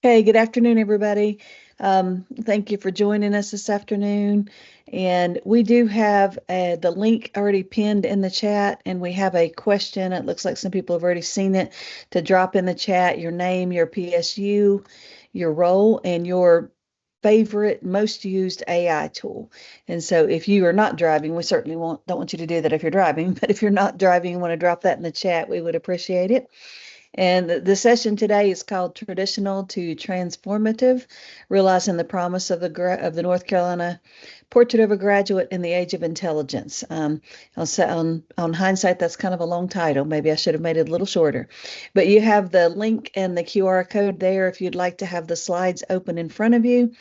Hey, good afternoon, everybody. Thank you for joining us this afternoon. And we do have the link already pinned in the chat, and we have a question. It looks like some people have already seen it to drop in the chat your name, your PSU, your role, and your favorite most used AI tool. And so if you are not driving, we certainly don't want you to do that if you're driving, but if you're not driving and want to drop that in the chat, we would appreciate it. And the session today is called Traditional to Transformative, Realizing the Promise of the North Carolina Portrait of a Graduate in the Age of Intelligence. On hindsight, that's kind of a long title. Maybe I should have made it a little shorter. But you have the link and the QR code there if you'd like to have the slides open in front of you.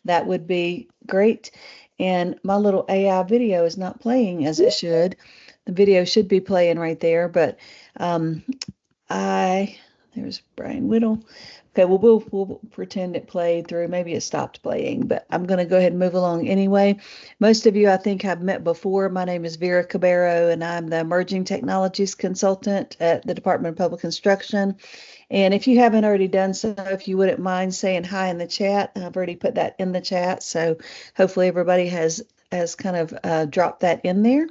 That would be great. And my little AI video is not playing as it should. The video should be playing right there, but there's Brian Whittle. Okay, well, we'll pretend it played through. Maybe it stopped playing, but I'm going to go ahead and move along anyway. Most of you, I think, have met before. My name is Vera Cabero, and I'm the Emerging Technologies Consultant at the Department of Public Instruction. And if you haven't already done so, if you wouldn't mind saying hi in the chat, I've already put that in the chat. So hopefully everybody has kind of dropped that in there.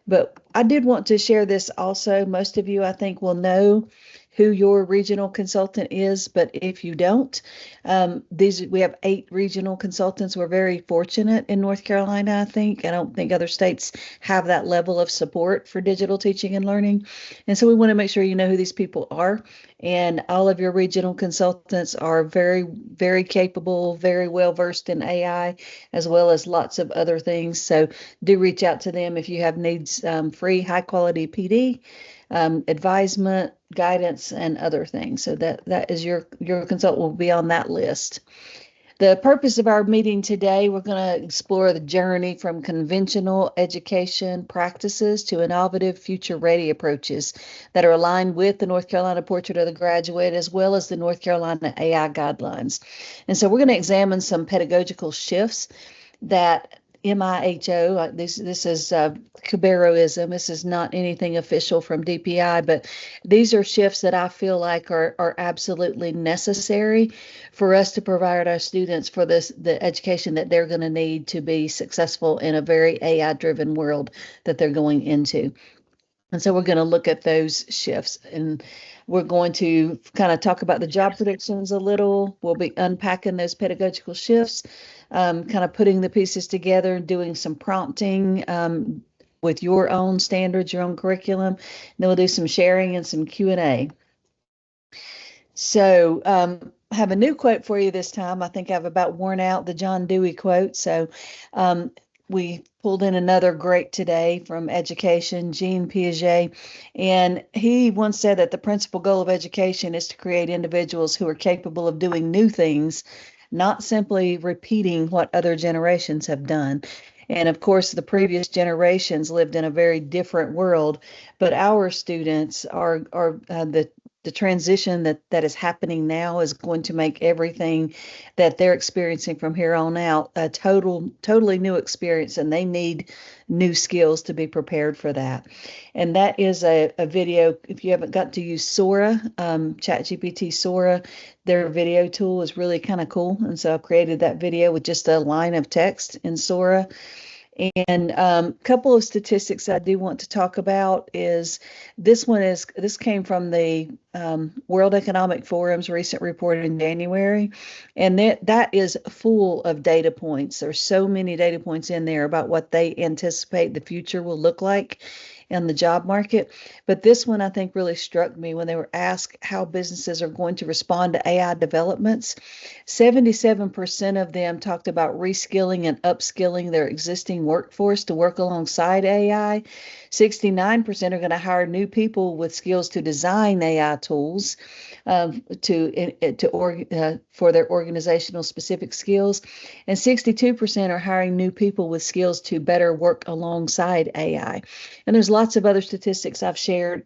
But I did want to share this also. Most of you, I think, will know who your regional consultant is, but if you don't, we have 8 regional consultants. We're very fortunate in North Carolina, I think. I don't think other states have that level of support for digital teaching and learning. And so we want to make sure you know who these people are. And all of your regional consultants are very, very capable, very well versed in AI, as well as lots of other things. So do reach out to them if you have needs, free, high quality PD, advisement, guidance, and other things. So that is your consultant will be on that list. The purpose of our meeting today, we're going to explore the journey from conventional education practices to innovative future-ready approaches that are aligned with the North Carolina Portrait of the Graduate, as well as the North Carolina AI guidelines. And so we're going to examine some pedagogical shifts that MIHO, this is Caberoism. This is not anything official from DPI, but these are shifts that I feel like are absolutely necessary for us to provide our students for the education that they're going to need to be successful in a very AI-driven world that they're going into. And so we're going to look at those shifts, and we're going to kind of talk about the job predictions a little. We'll be unpacking those pedagogical shifts, kind of putting the pieces together, doing some prompting with your own standards, your own curriculum. And then we'll do some sharing and some Q&A. So I have a new quote for you this time. I think I've about worn out the John Dewey quote. So we pulled in another great today from education, Jean Piaget, and he once said that the principal goal of education is to create individuals who are capable of doing new things, not simply repeating what other generations have done. And of course, the previous generations lived in a very different world, but our students are the transition that is happening now is going to make everything that they're experiencing from here on out a totally new experience, and they need new skills to be prepared for that. And that is a video. If you haven't got to use Sora, ChatGPT Sora, their video tool is really kind of cool. And so I've created that video with just a line of text in Sora. And a couple of statistics I do want to talk about is this came from the World Economic Forum's recent report in January, and that is full of data points. There's so many data points in there about what they anticipate the future will look like in the job market. But this one I think really struck me when they were asked how businesses are going to respond to AI developments. 77% of them talked about reskilling and upskilling their existing workforce to work alongside AI. 69% are going to hire new people with skills to design AI tools for their organizational specific skills, and 62% are hiring new people with skills to better work alongside AI. And there's lots of other statistics I've shared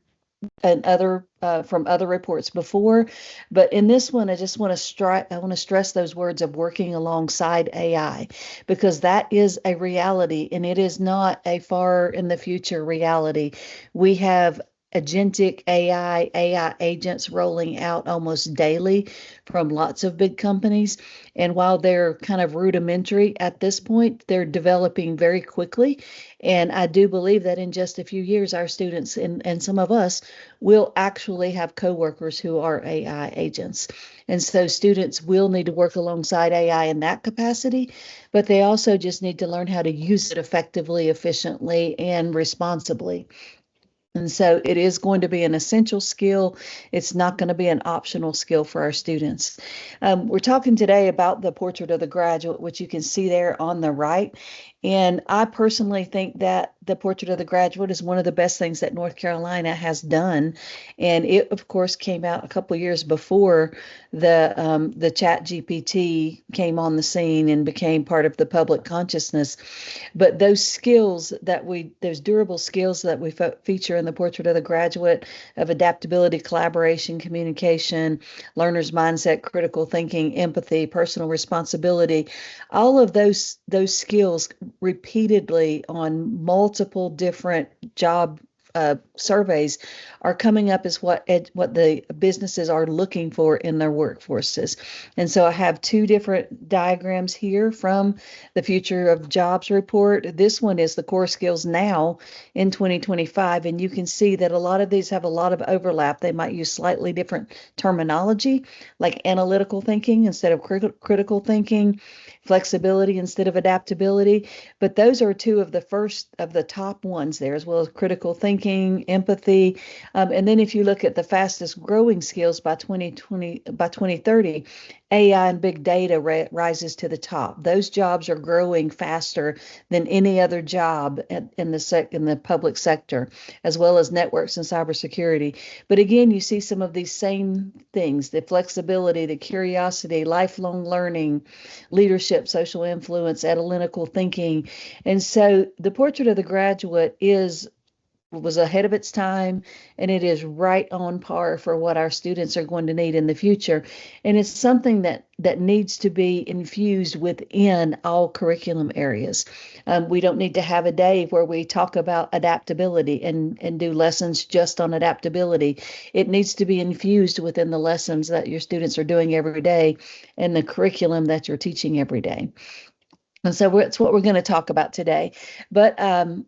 and other from other reports before, but in this one, I just want to stress those words of working alongside AI, because that is a reality, and it is not a far in the future reality. We have agentic AI agents rolling out almost daily from lots of big companies. And while they're kind of rudimentary at this point, they're developing very quickly. And I do believe that in just a few years, our students and some of us will actually have coworkers who are AI agents. And so students will need to work alongside AI in that capacity, but they also just need to learn how to use it effectively, efficiently, and responsibly. And so it is going to be an essential skill. It's not going to be an optional skill for our students. We're talking today about the portrait of the graduate, which you can see there on the right. And I personally think that the portrait of the graduate is one of the best things that North Carolina has done. And it, of course, came out a couple of years before the Chat GPT came on the scene and became part of the public consciousness. But those skills those durable skills that we feature in the portrait of the graduate, of adaptability, collaboration, communication, learner's mindset, critical thinking, empathy, personal responsibility, all of those skills repeatedly on multiple different job surveys are coming up as what the businesses are looking for in their workforces. And so I have two different diagrams here from the Future of Jobs report. This one is the core skills now in 2025, and you can see that a lot of these have a lot of overlap. They might use slightly different terminology, like analytical thinking instead of critical thinking, flexibility instead of adaptability. But those are two of the first of the top ones there, as well as critical thinking, empathy. And then if you look at the fastest growing skills by 2030, AI and big data rises to the top. Those jobs are growing faster than any other job in the public sector, as well as networks and cybersecurity. But again, you see some of these same things: the flexibility, the curiosity, lifelong learning, leadership, social influence, analytical thinking. And so the portrait of the graduate was ahead of its time, and it is right on par for what our students are going to need in the future. And it's something that needs to be infused within all curriculum areas. We don't need to have a day where we talk about adaptability and do lessons just on adaptability. It needs to be infused within the lessons that your students are doing every day and the curriculum that you're teaching every day. And so that's what we're going to talk about today. But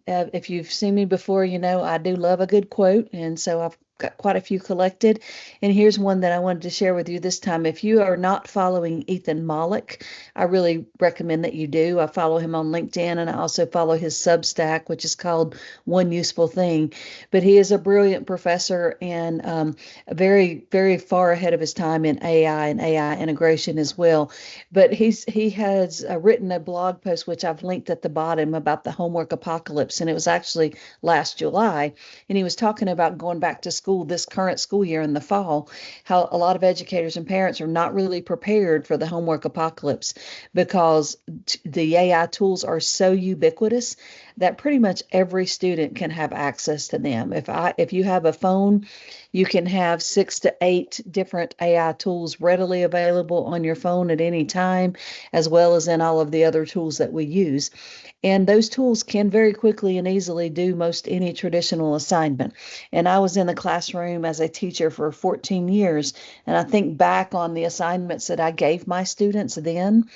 if you've seen me before, you know I do love a good quote. And so I've got quite a few collected. And here's one that I wanted to share with you this time. If you are not following Ethan Mollick, I really recommend that you do. I follow him on LinkedIn, and I also follow his Substack, which is called One Useful Thing. But he is a brilliant professor and very, very far ahead of his time in AI and AI integration as well. But he has written a blog post, which I've linked at the bottom, about the homework apocalypse. And it was actually last July. And he was talking about going back to school this current school year in the fall, how a lot of educators and parents are not really prepared for the homework apocalypse, because the AI tools are so ubiquitous that pretty much every student can have access to them. If you have a phone, you can have 6 to 8 different AI tools readily available on your phone at any time, as well as in all of the other tools that we use. And those tools can very quickly and easily do most any traditional assignment. And I was in the classroom as a teacher for 14 years, and I think back on the assignments that I gave my students then.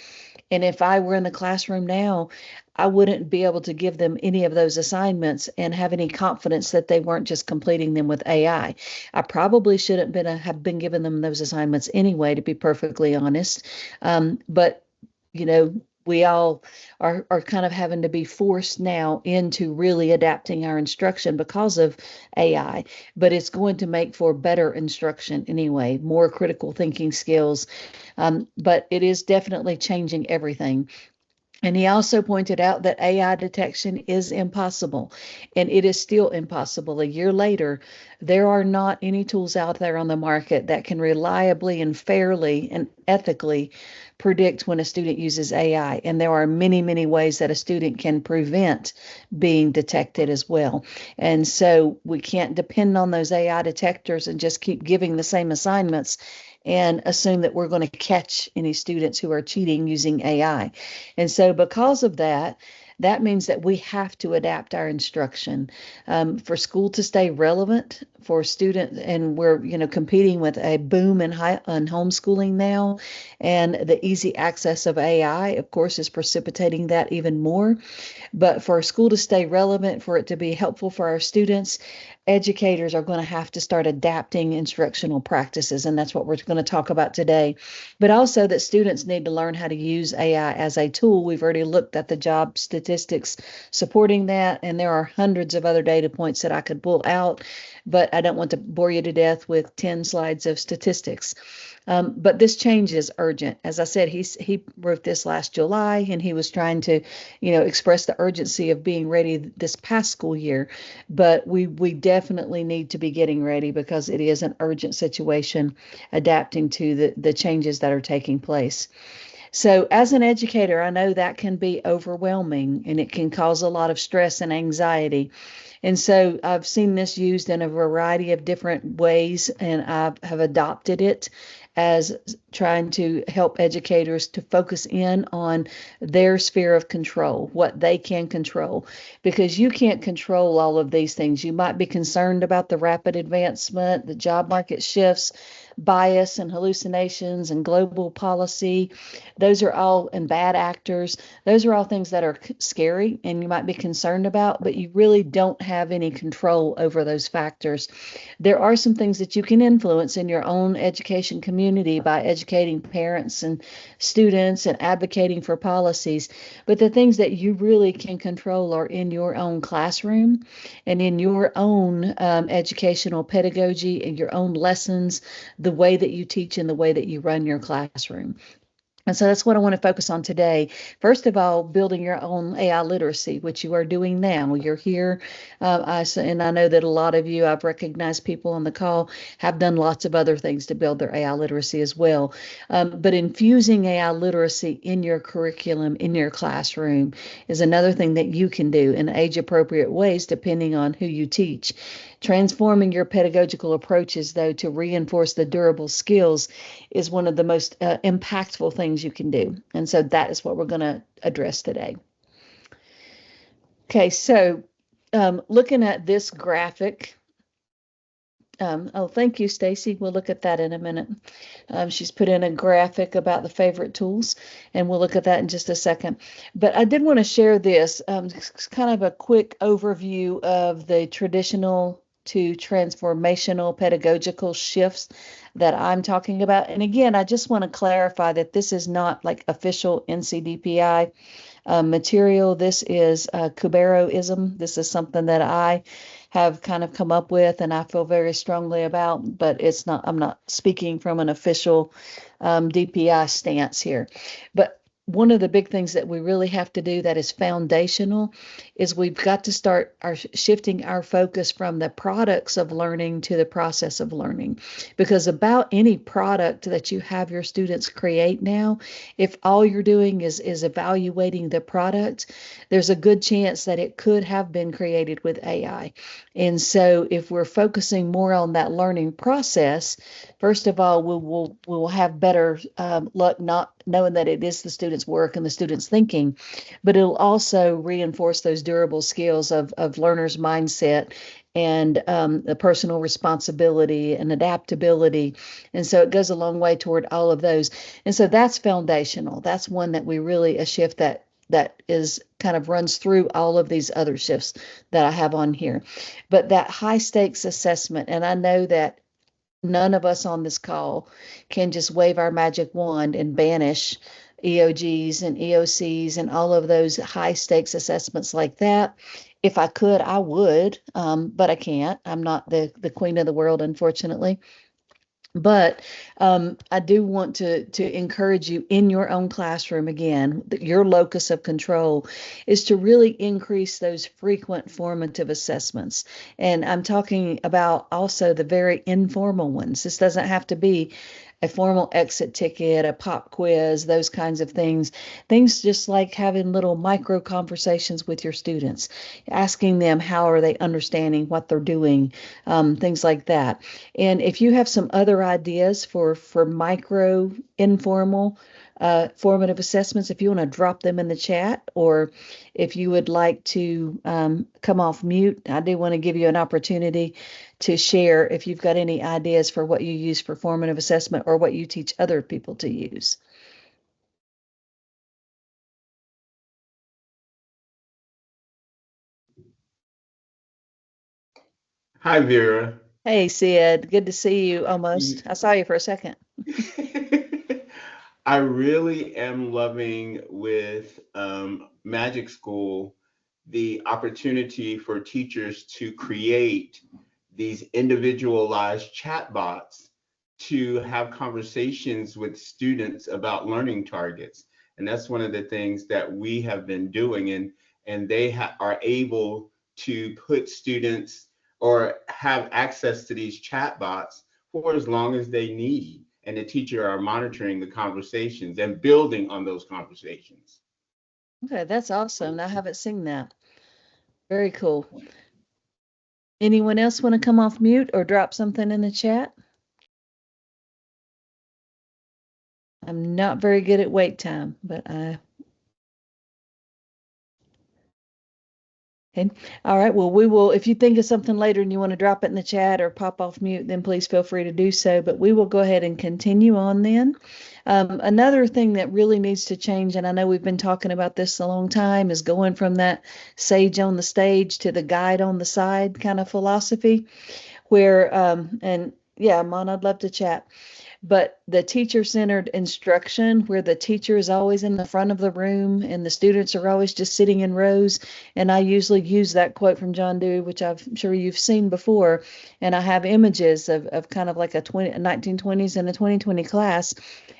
And if I were in the classroom now, I wouldn't be able to give them any of those assignments and have any confidence that they weren't just completing them with AI. I probably shouldn't have been giving them those assignments anyway, to be perfectly honest. But we all are kind of having to be forced now into really adapting our instruction because of AI. But it's going to make for better instruction anyway, more critical thinking skills. But it is definitely changing everything. And he also pointed out that AI detection is impossible, and it is still impossible. A year later, there are not any tools out there on the market that can reliably and fairly and ethically predict when a student uses AI. And there are many, many ways that a student can prevent being detected as well. And so we can't depend on those AI detectors and just keep giving the same assignments and assume that we're going to catch any students who are cheating using AI. And so because of that, that means that we have to adapt our instruction for school to stay relevant for students. And we're, competing with a boom in homeschooling now, and the easy access of AI, of course, is precipitating that even more. But for school to stay relevant, for it to be helpful for our students, educators are going to have to start adapting instructional practices. And that's what we're going to talk about today. But also that students need to learn how to use AI as a tool. We've already looked at the job statistics supporting that, and there are hundreds of other data points that I could pull out, but I don't want to bore you to death with 10 slides of statistics. But this change is urgent. As I said, he wrote this last July, and he was trying to, express the urgency of being ready this past school year. But we definitely need to be getting ready because it is an urgent situation, adapting to the changes that are taking place. So, as an educator, I know that can be overwhelming and it can cause a lot of stress and anxiety. And so I've seen this used in a variety of different ways, and I have adopted it as trying to help educators to focus in on their sphere of control, what they can control, because you can't control all of these things. You might be concerned about the rapid advancement, the job market shifts, bias and hallucinations and global policy. Those are all, and bad actors. Those are all things that are scary and you might be concerned about, but you really don't have any control over those factors. There are some things that you can influence in your own education community by educating parents and students and advocating for policies. But the things that you really can control are in your own classroom and in your own educational pedagogy and your own lessons, the way that you teach and the way that you run your classroom. And so that's what I want to focus on today. First of all, building your own AI literacy, which you are doing now. You're here. And I know that a lot of you, I've recognized people on the call, have done lots of other things to build their AI literacy as well. But infusing AI literacy in your curriculum, in your classroom, is another thing that you can do in age appropriate ways, depending on who you teach. Transforming your pedagogical approaches, though, to reinforce the durable skills is one of the most impactful things you can do. And so that is what we're going to address today. Okay, so looking at this graphic, thank you, Stacy. We'll look at that in a minute. She's put in a graphic about the favorite tools, and we'll look at that in just a second. But I did want to share this, kind of a quick overview of the traditional to transformational pedagogical shifts that I'm talking about. And again, I just want to clarify that this is not like official NCDPI material. This is Kuberoism. This is something that I have kind of come up with and I feel very strongly about, but I'm not speaking from an official DPI stance here. But one of the big things that we really have to do that is foundational is we've got to start shifting our focus from the products of learning to the process of learning. Because about any product that you have your students create now, if all you're doing is evaluating the product, there's a good chance that it could have been created with AI. And so if we're focusing more on that learning process, first of all, we'll have better luck not knowing that it is the student's work and the student's thinking, but it'll also reinforce those durable skills of learner's mindset and the personal responsibility and adaptability. And so it goes a long way toward all of those. And so that's foundational. That's one that we really, a shift that is kind of runs through all of these other shifts that I have on here. But that high stakes assessment, and I know that none of us on this call can just wave our magic wand and banish EOGs and EOCs and all of those high stakes assessments like that. If I could, I would, but I can't. I'm not the queen of the world, unfortunately. But I do want to encourage you in your own classroom again, your locus of control is to really increase those frequent formative assessments. And I'm talking about also the very informal ones. This doesn't have to be a formal exit ticket, a pop quiz, those kinds of things. Things just like having little micro conversations with your students, asking them how are they understanding what they're doing, things like that. And if you have some other ideas for micro informal formative assessments, if you want to drop them in the chat, or if you would like to come off mute, I do want to give you an opportunity to share if you've got any ideas for what you use for formative assessment or what you teach other people to use. Hi, Vera. Hey, Sid, good to see you You- almost. I saw you for a second. I really am loving with Magic School the opportunity for teachers to create these individualized chatbots to have conversations with students about learning targets. And that's one of the things that we have been doing. And they are able to put students or have access to these chatbots for as long as they need. And the teacher are monitoring the conversations and building on those conversations. Okay, that's awesome. I haven't seen that. Very cool. Anyone else want to come off mute or drop something in the chat? I'm not very good at wait time, but okay. All right. Well, we will, if you think of something later and you want to drop it in the chat or pop off mute, then please feel free to do so. But we will go ahead and continue on then. Another thing that really needs to change, and I know we've been talking about this a long time, is going from that sage on the stage to the guide on the side kind of philosophy, where, and yeah, Mon, I'd love to chat. But the teacher-centered instruction, where the teacher is always in the front of the room and the students are always just sitting in rows. And I usually use that quote from John Dewey, which I'm sure you've seen before. And I have images of kind of like a 1920s and a 2020 class.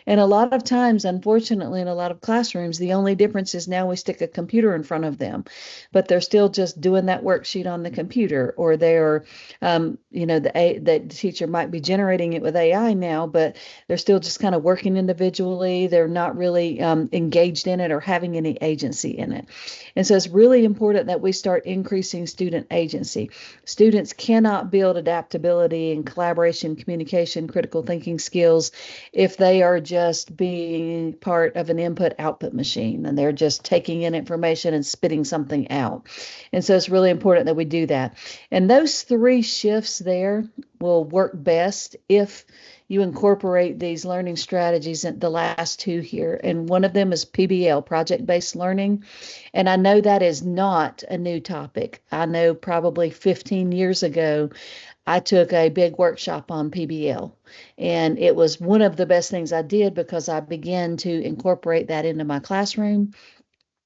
And a lot of times, unfortunately, in a lot of classrooms, the only difference is now we stick a computer in front of them, but they're still just doing that worksheet on the computer, or they're, the teacher might be generating it with AI now, but they're still just kind of working individually. They're not really engaged in it or having any agency in it. And so it's really important that we start increasing student agency. Students cannot build adaptability and collaboration, communication, critical thinking skills if they are just being part of an input output machine and they're just taking in information and spitting something out. And so it's really important that we do that. And those three shifts there will work best if you incorporate these learning strategies in the last two here. And one of them is PBL, project-based learning. And I know that is not a new topic. I know probably 15 years ago, I took a big workshop on PBL, and it was one of the best things I did because I began to incorporate that into my classroom,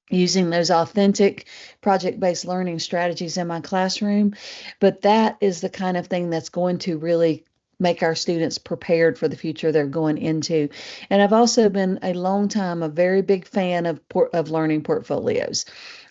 using those authentic project-based learning strategies in my classroom. But that is the kind of thing that's going to really make our students prepared for the future they're going into. And I've also been a long time a very big fan of learning portfolios.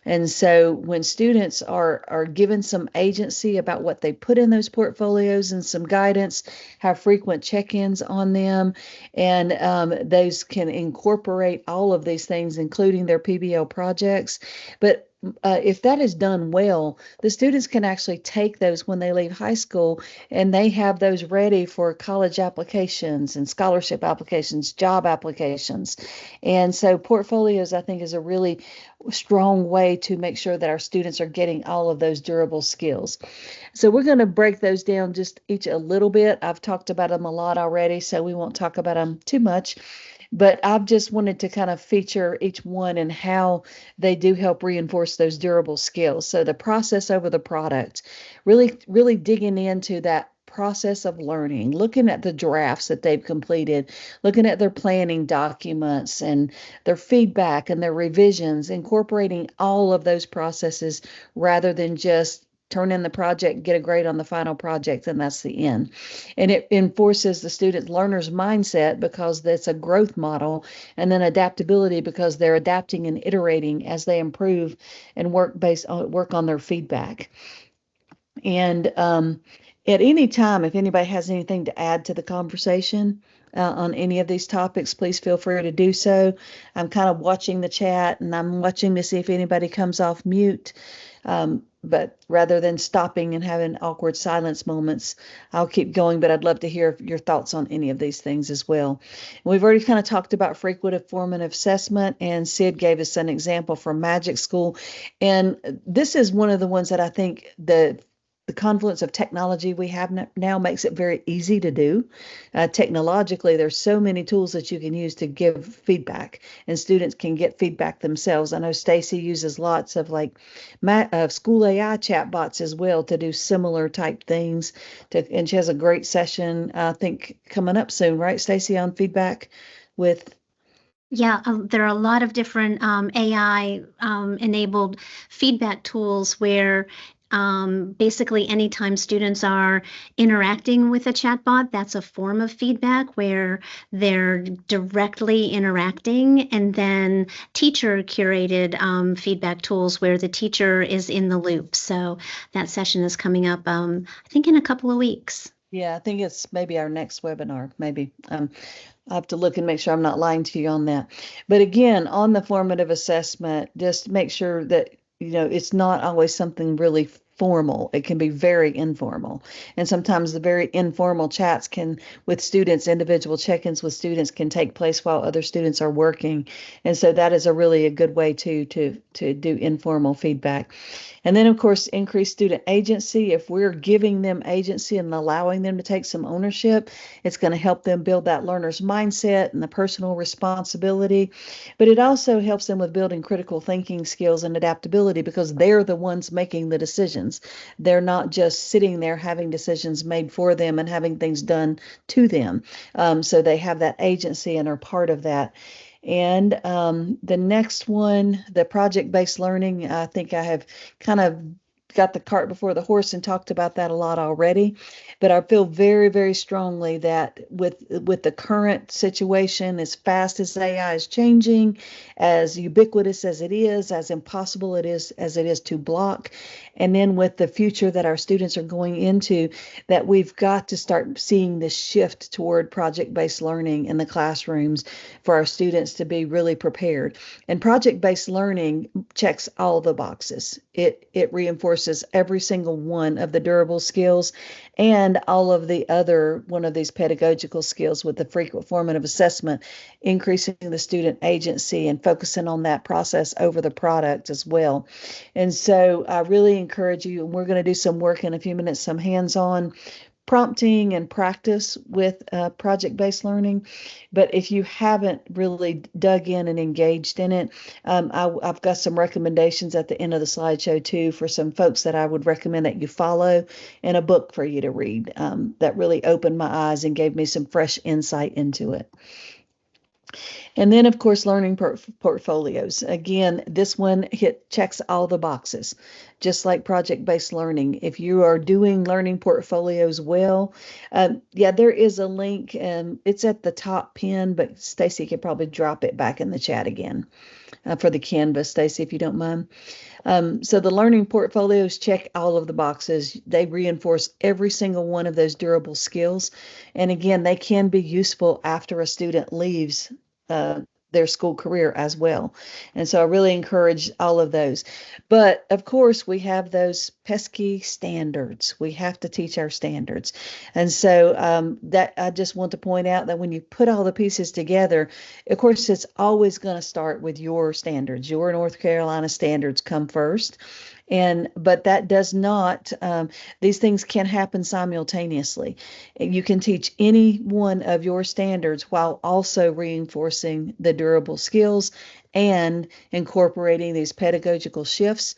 And so when students are given some agency about what they put in those portfolios and some guidance, have frequent check-ins on them, and those can incorporate all of these things, including their PBL projects. But if that is done well, the students can actually take those when they leave high school, and they have those ready for college applications and scholarship applications, job applications. And so portfolios, I think, is a really strong way to make sure that our students are getting all of those durable skills. So we're going to break those down just each a little bit. I've talked about them a lot already, so we won't talk about them too much. But I've just wanted to kind of feature each one and how they do help reinforce those durable skills. So the process over the product, really, really digging into that process of learning, looking at the drafts that they've completed, looking at their planning documents and their feedback and their revisions, incorporating all of those processes rather than just turn in the project, get a grade on the final project, and that's the end. And it enforces the learner's mindset because that's a growth model, and then adaptability because they're adapting and iterating as they improve and work on their feedback. And at any time, if anybody has anything to add to the conversation on any of these topics, please feel free to do so. I'm kind of watching the chat and I'm watching to see if anybody comes off mute. But rather than stopping and having awkward silence moments, I'll keep going, but I'd love to hear your thoughts on any of these things as well. We've already kind of talked about frequent formative assessment, and Sid gave us an example from Magic School. And this is one of the ones that I think the confluence of technology we have now makes it very easy to do. Technologically, there's so many tools that you can use to give feedback, and students can get feedback themselves. I know Stacy uses lots of school AI chatbots as well to do similar type things. And she has a great session, I think, coming up soon, right, Stacy, on feedback with. Yeah, there are a lot of different AI enabled feedback tools where basically anytime students are interacting with a chatbot, that's a form of feedback where they're directly interacting, and then teacher curated feedback tools where the teacher is in the loop. So that session is coming up, I think, in a couple of weeks. Yeah, I think it's maybe our next webinar, maybe. I'll have to look and make sure I'm not lying to you on that. But again, on the formative assessment, just make sure that, it's not always something really formal. It can be very informal. And sometimes the very informal chats with students, individual check-ins with students can take place while other students are working. And so that is a good way to do informal feedback. And then, of course, increase student agency. If we're giving them agency and allowing them to take some ownership, it's going to help them build that learner's mindset and the personal responsibility. But it also helps them with building critical thinking skills and adaptability because they're the ones making the decisions. They're not just sitting there having decisions made for them and having things done to them. So they have that agency and are part of that. And the next one, the project-based learning, I think I have kind of got the cart before the horse and talked about that a lot already. But I feel very, very strongly that with the current situation, as fast as AI is changing, as ubiquitous as it is, as impossible it is as it is to block, and then with the future that our students are going into, that we've got to start seeing this shift toward project-based learning in the classrooms for our students to be really prepared. And project-based learning checks all the boxes. It reinforces every single one of the durable skills and all of the other one of these pedagogical skills with the frequent formative assessment, increasing the student agency and focusing on that process over the product as well. And so I really encourage you, and we're going to do some work in a few minutes, some hands-on prompting and practice with project-based learning. But if you haven't really dug in and engaged in it, I've got some recommendations at the end of the slideshow too for some folks that I would recommend that you follow, and a book for you to read that really opened my eyes and gave me some fresh insight into it. And then, of course, learning portfolios. Again, this one checks all the boxes, just like project-based learning. If you are doing learning portfolios well, there is a link, and it's at the top pin, but Stacy could probably drop it back in the chat again for the Canvas, Stacy, if you don't mind. So the learning portfolios check all of the boxes. They reinforce every single one of those durable skills. And again, they can be useful after a student leaves their school career as well. And so I really encourage all of those. But of course, we have those pesky standards. We have to teach our standards. And so that I just want to point out that when you put all the pieces together, of course, it's always going to start with your standards. Your North Carolina standards come first. But that does not, these things can happen simultaneously. You can teach any one of your standards while also reinforcing the durable skills and incorporating these pedagogical shifts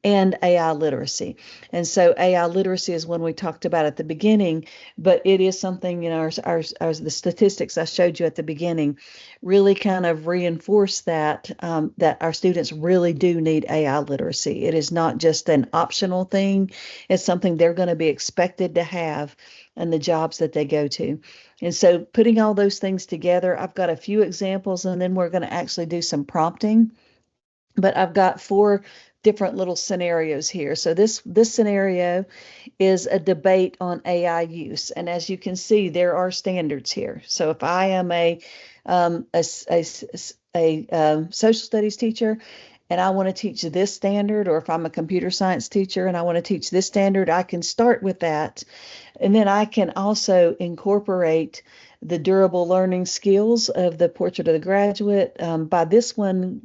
and AI literacy. And so AI literacy is one we talked about at the beginning, but it is something, the statistics I showed you at the beginning really kind of reinforce that that our students really do need AI literacy. It is not just an optional thing. It's something they're going to be expected to have in the jobs that they go to. And so putting all those things together, I've got a few examples, and then we're going to actually do some prompting. But I've got 4 different little scenarios here. So this scenario is a debate on AI use, and as you can see, there are standards here. So if I am a social studies teacher and I want to teach this standard, or if I'm a computer science teacher and I want to teach this standard, I can start with that. And then I can also incorporate the durable learning skills of the portrait of the graduate. By this one,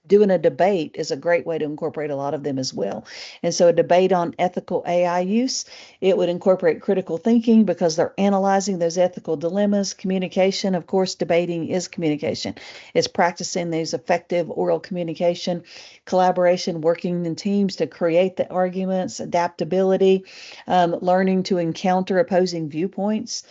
doing a debate is a great way to incorporate a lot of them as well. And so a debate on ethical AI use, it would incorporate critical thinking because they're analyzing those ethical dilemmas. Communication, of course, debating is communication. It's practicing these effective oral communication, collaboration, working in teams to create the arguments, adaptability, learning to encounter opposing viewpoints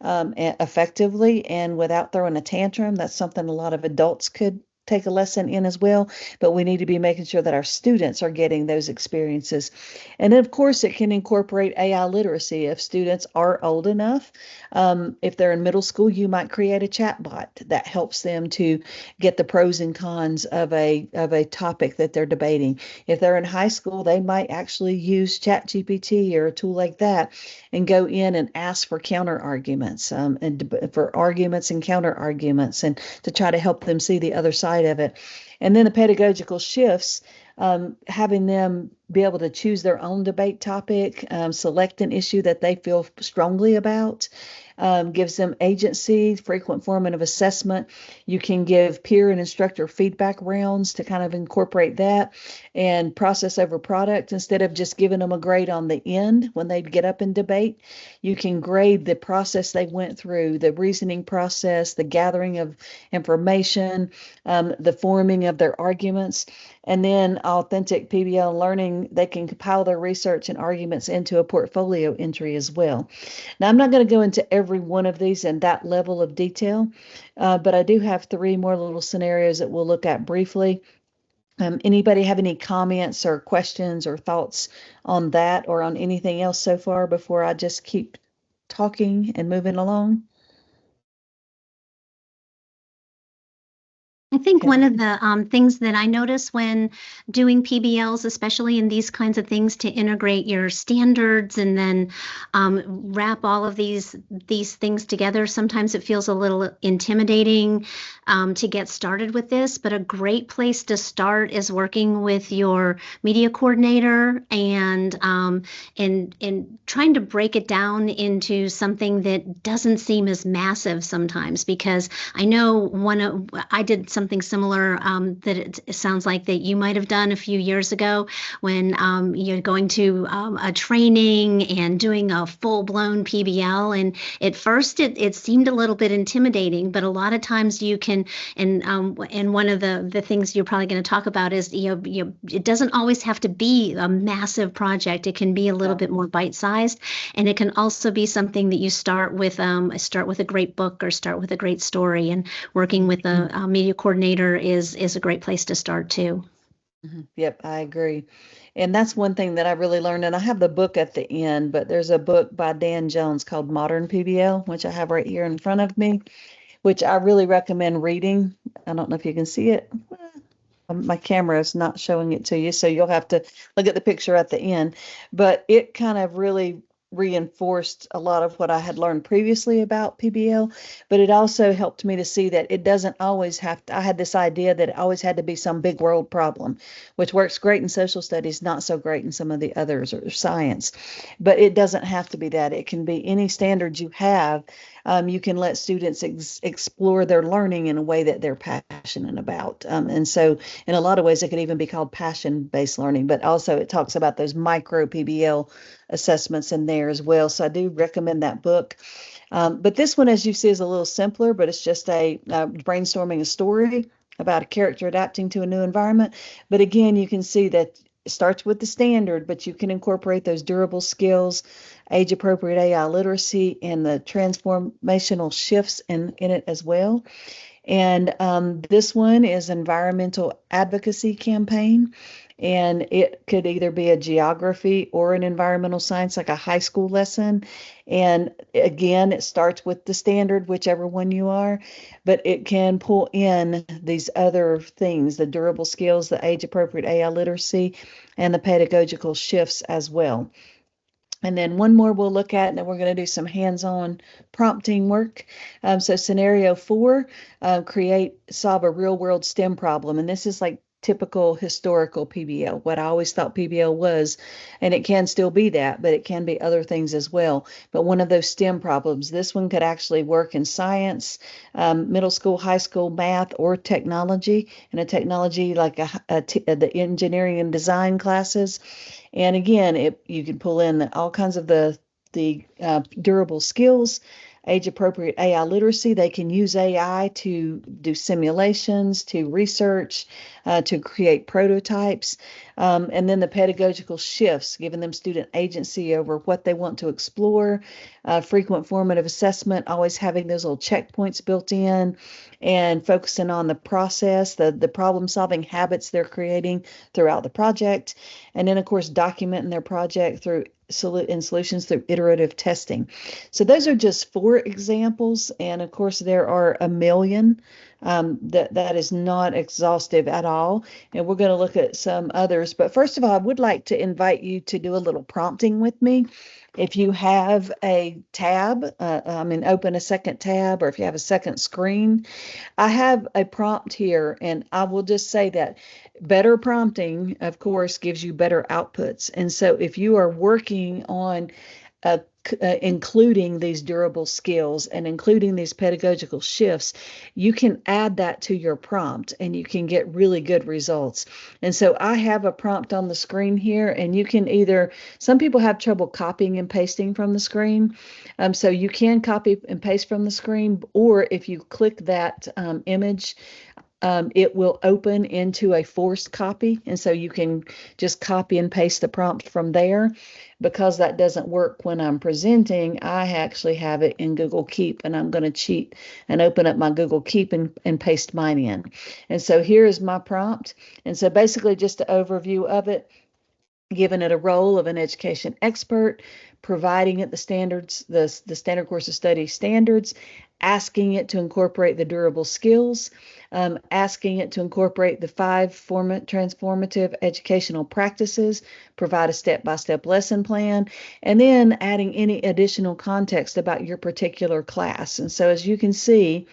effectively and without throwing a tantrum. That's something a lot of adults could take a lesson in as well, but we need to be making sure that our students are getting those experiences. And then, of course, it can incorporate AI literacy if students are old enough. If they're in middle school, you might create a chatbot that helps them to get the pros and cons of a topic that they're debating. If they're in high school, they might actually use ChatGPT or a tool like that and go in and ask for counter arguments and for arguments and counter arguments, and to try to help them see the other side of it. And then the pedagogical shifts, having them be able to choose their own debate topic, select an issue that they feel strongly about, gives them agency, frequent formative assessment. You can give peer and instructor feedback rounds to kind of incorporate that, and process over product. Instead of just giving them a grade on the end when they get up in debate, you can grade the process they went through, the reasoning process, the gathering of information, the forming of their arguments. And then authentic PBL learning, they can compile their research and arguments into a portfolio entry as well. Now, I'm not going to go into every one of these in that level of detail, but I do have 3 more little scenarios that we'll look at briefly. Anybody have any comments or questions or thoughts on that or on anything else so far before I just keep talking and moving along? I think Okay. one of the things that I notice when doing PBLs, especially in these kinds of things, to integrate your standards and then wrap all of these things together, sometimes it feels a little intimidating to get started with this. But a great place to start is working with your media coordinator and trying to break it down into something that doesn't seem as massive sometimes. Because I know I did something similar that it sounds like that you might have done a few years ago when you're going to a training and doing a full-blown PBL. And at first it seemed a little bit intimidating, but a lot of times you can, and one of the things you're probably going to talk about is, it doesn't always have to be a massive project. It can be a little bit more bite-sized, and it can also be something that you start with a great book or start with a great story, and working with a media coordinator is a great place to start too. Yep, I agree. And that's one thing that I really learned. And I have the book at the end, but there's a book by Dan Jones called Modern PBL, which I have right here in front of me, which I really recommend reading. I don't know if you can see it. My camera is not showing it to you, so you'll have to look at the picture at the end. But it kind of really reinforced a lot of what I had learned previously about PBL, but it also helped me to see that it doesn't always have to. I had this idea that it always had to be some big world problem, which works great in social studies, not so great in some of the others, or science. But it doesn't have to be that. It can be any standards you have. You can let students explore their learning in a way that they're passionate about. And so in a lot of ways, it could even be called passion-based learning, but also it talks about those micro PBL assessments in there as well. So I do recommend that book. But this one, as you see, is a little simpler, but it's just a brainstorming a story about a character adapting to a new environment. But again, you can see that it starts with the standard, but you can incorporate those durable skills, age-appropriate AI literacy, and the transformational shifts in it as well. And this one is environmental advocacy campaign. And it could either be a geography or an environmental science, like a high school lesson. And again, it starts with the standard, whichever one you are, but it can pull in these other things, the durable skills, the age appropriate AI literacy, and the pedagogical shifts as well. And then one more we'll look at, and then we're going to do some hands-on prompting work. So scenario 4, solve a real-world STEM problem. And this is like typical historical PBL, what I always thought PBL was, and it can still be that, but it can be other things as well. But one of those STEM problems, this one could actually work in science, middle school, high school, math, or technology, and a technology like the engineering and design classes. And again, you can pull in all kinds of the durable skills, age-appropriate AI literacy. They can use AI to do simulations, to research, to create prototypes. And then the pedagogical shifts, giving them student agency over what they want to explore, frequent formative assessment, always having those little checkpoints built in, and focusing on the process, the problem-solving habits they're creating throughout the project. And then, of course, documenting their project through solutions through iterative testing. So those are just 4 examples, and of course there are a million. That is not exhaustive at all, and we're going to look at some others. But first of all, I would like to invite you to do a little prompting with me. If you have a tab, open a second tab, or if you have a second screen, I have a prompt here, and I will just say that better prompting, of course, gives you better outputs. And so if you are working on including these durable skills and including these pedagogical shifts, you can add that to your prompt and you can get really good results. And so I have a prompt on the screen here, and you can some people have trouble copying and pasting from the screen. So you can copy and paste from the screen, or if you click that image, it will open into a forced copy. And so you can just copy and paste the prompt from there. Because that doesn't work when I'm presenting, I actually have it in Google Keep, and I'm going to cheat and open up my Google Keep and paste mine in. And so here is my prompt. And so basically just an overview of it, giving it a role of an education expert, providing it the standards, the standard course of study standards, asking it to incorporate the durable skills, asking it to incorporate the 5 transformative educational practices, provide a step-by-step lesson plan, and then adding any additional context about your particular class. And so as you can see,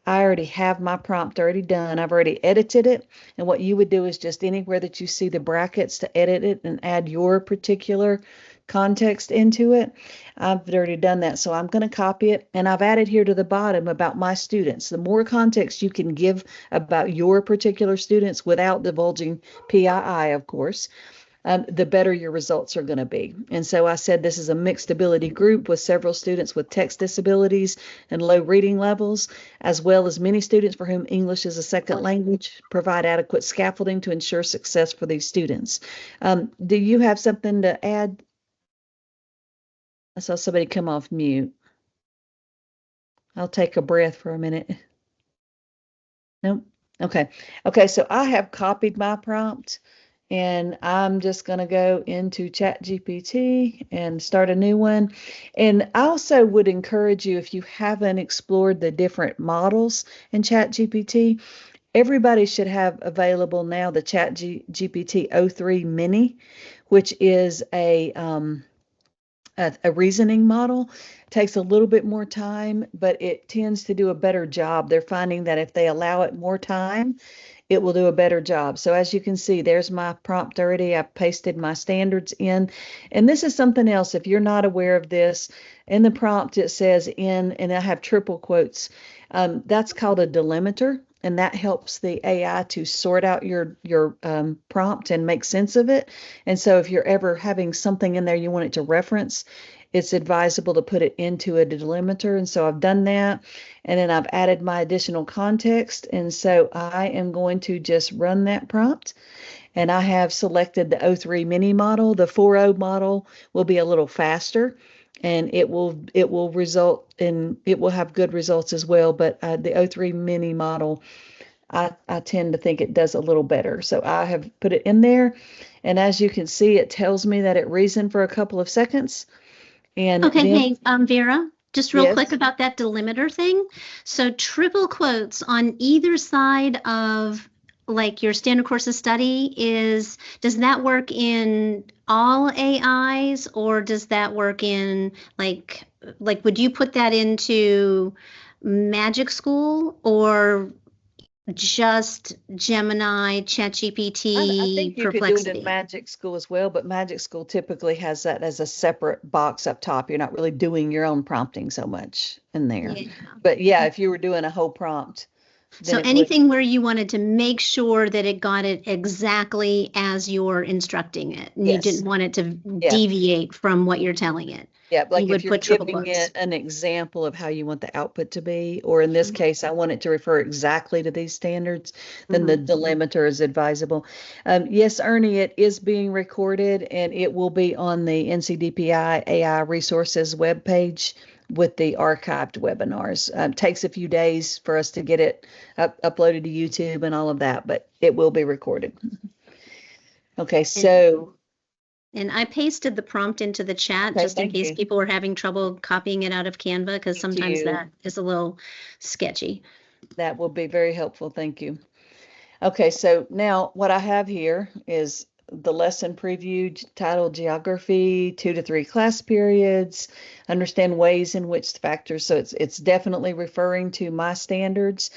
I already have my prompt already done. I've already edited it. And what you would do is just anywhere that you see the brackets to edit it and add your particular context into it. I've already done that. So I'm going to copy it. And I've added here to the bottom about my students. The more context you can give about your particular students without divulging PII, of course, the better your results are going to be. And so I said this is a mixed ability group with several students with text disabilities and low reading levels, as well as many students for whom English is a second language. Provide adequate scaffolding to ensure success for these students. Do you have something to add? I saw somebody come off mute. I'll take a breath for a minute. Nope. Okay. Okay, so I have copied my prompt. And I'm just going to go into ChatGPT and start a new one. And I also would encourage you, if you haven't explored the different models in ChatGPT, everybody should have available now the ChatGPT 03 Mini, which is a reasoning model. Takes a little bit more time, but it tends to do a better job. They're finding that if they allow it more time, it will do a better job. So as you can see, there's my prompt already. I've pasted my standards in. And this is something else. If you're not aware of this, in the prompt it says and I have triple quotes. That's called a delimiter. And that helps the AI to sort out your prompt and make sense of it. And so if you're ever having something in there you want it to reference, it's advisable to put it into a delimiter. And so I've done that. And then I've added my additional context. And so I am going to just run that prompt. and I have selected the O3 mini model. The 4.0 model will be a little faster, and it will result in, it will have good results as well. But the O3 mini model, I tend to think it does a little better. So I have put it in there, and as you can see, it tells me that it reasoned for a couple of seconds, and Okay, then hey, Vera, just real quick yes. about that delimiter thing. So triple quotes on either side of like your standard course of study does that work in all AIs, or does that work in would you put that into Magic School or just Gemini, I ChatGPT, think you could do it in Perplexity? Magic School as well, but Magic School typically has that as a separate box up top. You're not really doing your own prompting so much in there. Yeah. But yeah, if you were doing a whole prompt, then So it would. anything where you wanted to make sure that it got it exactly as you're instructing it, and you Yes. didn't want it to Yeah. deviate from what you're telling it, Yeah, you like if would you're put triple giving quotes. it an example of how you want the output to be, or in this case, I want it to refer exactly to these standards, then the delimiter is advisable. Yes, Ernie, it is being recorded, and it will be on the NCDPI AI resources webpage with the archived webinars. Takes a few days for us to get it uploaded to YouTube and all of that, but it will be recorded. Okay, And, so and I pasted the prompt into the chat okay, just in thank case you. people were having trouble copying it out of Canva, because Thank sometimes you. that is a little sketchy. That will be very helpful. Thank you. Okay, so now what I have here is the lesson preview titled Geography, 2 to 3 class periods, understand ways in which the factors, so it's definitely referring to my standards.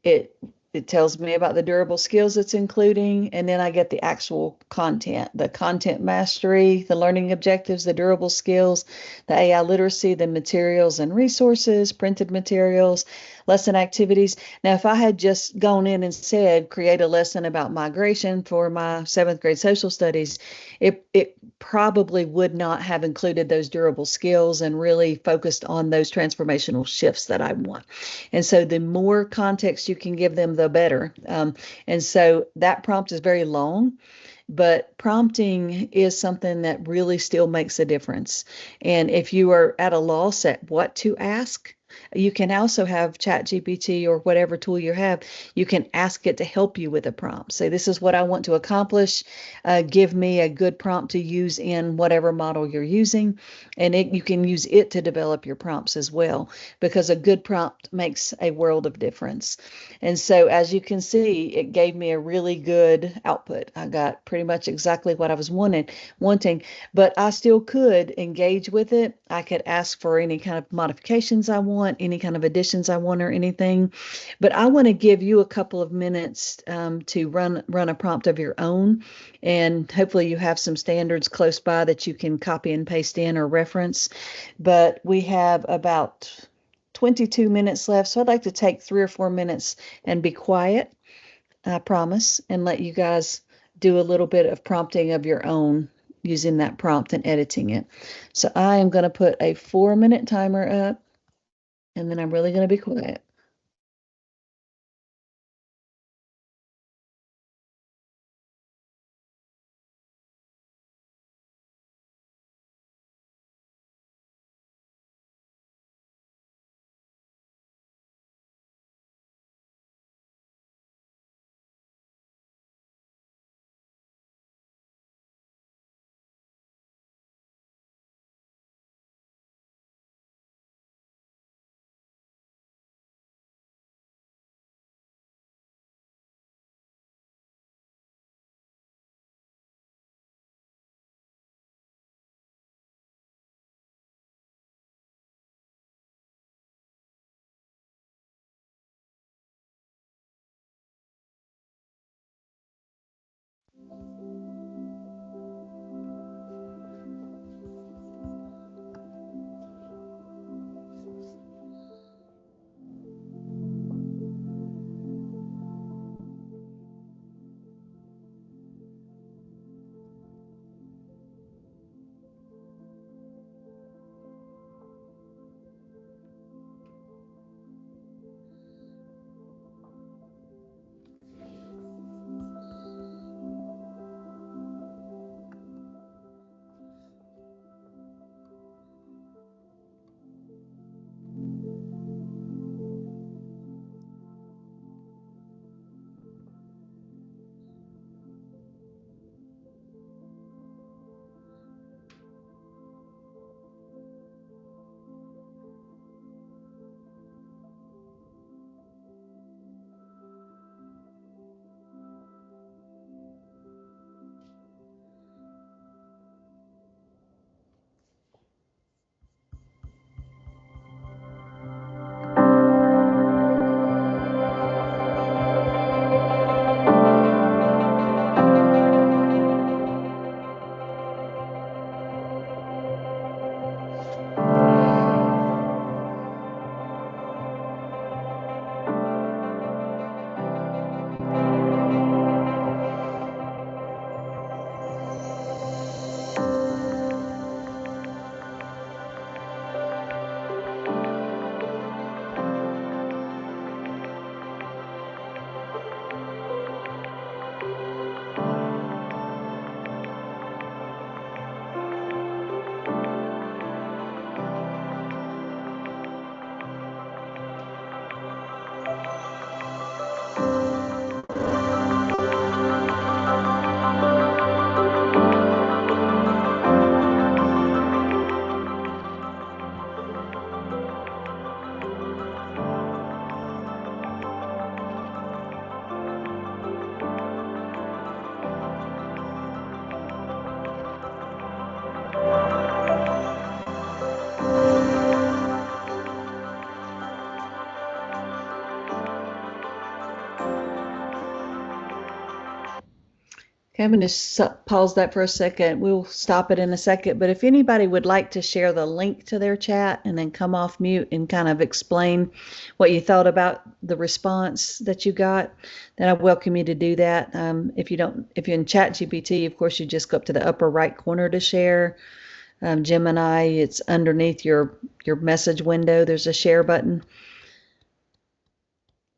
It it tells me about the durable skills it's including, and then I get the actual content, the content mastery, the learning objectives, the durable skills, the AI literacy, the materials and resources, printed materials, lesson activities. Now, if I had just gone in and said, create a lesson about migration for my 7th grade social studies, it probably would not have included those durable skills and really focused on those transformational shifts that I want. And so the more context you can give them, the better. And so that prompt is very long, but prompting is something that really still makes a difference. And if you are at a loss at what to ask, you can also have ChatGPT or whatever tool you have. You can ask it to help you with a prompt. Say, this is what I want to accomplish. Give me a good prompt to use in whatever model you're using. And you can use it to develop your prompts as well, because a good prompt makes a world of difference. And so, as you can see, it gave me a really good output. I got pretty much exactly what I was wanting, but I still could engage with it. I could ask for any kind of modifications I want, any kind of additions I want, or anything. But I want to give you a couple of minutes to run a prompt of your own, and hopefully you have some standards close by that you can copy and paste in or reference. But we have about 22 minutes left, so I'd like to take 3 or 4 minutes and be quiet, I promise, and let you guys do a little bit of prompting of your own using that prompt and editing it. So I am going to put a 4-minute timer up, and then I'm really going to be quiet. I'm going to pause that for a second. We'll stop it in a second. But if anybody would like to share the link to their chat and then come off mute and kind of explain what you thought about the response that you got, then I welcome you to do that. If you're in ChatGPT, of course, you just go up to the upper right corner to share. Gemini, it's underneath your message window. There's a share button.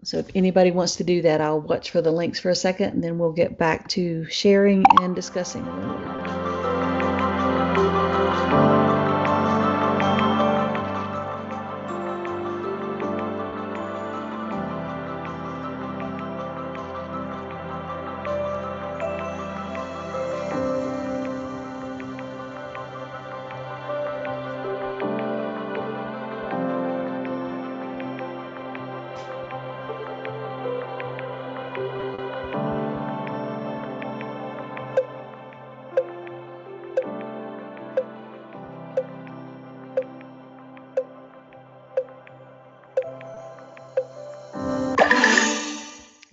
So if anybody wants to do that, I'll watch for the links for a second, and then we'll get back to sharing and discussing.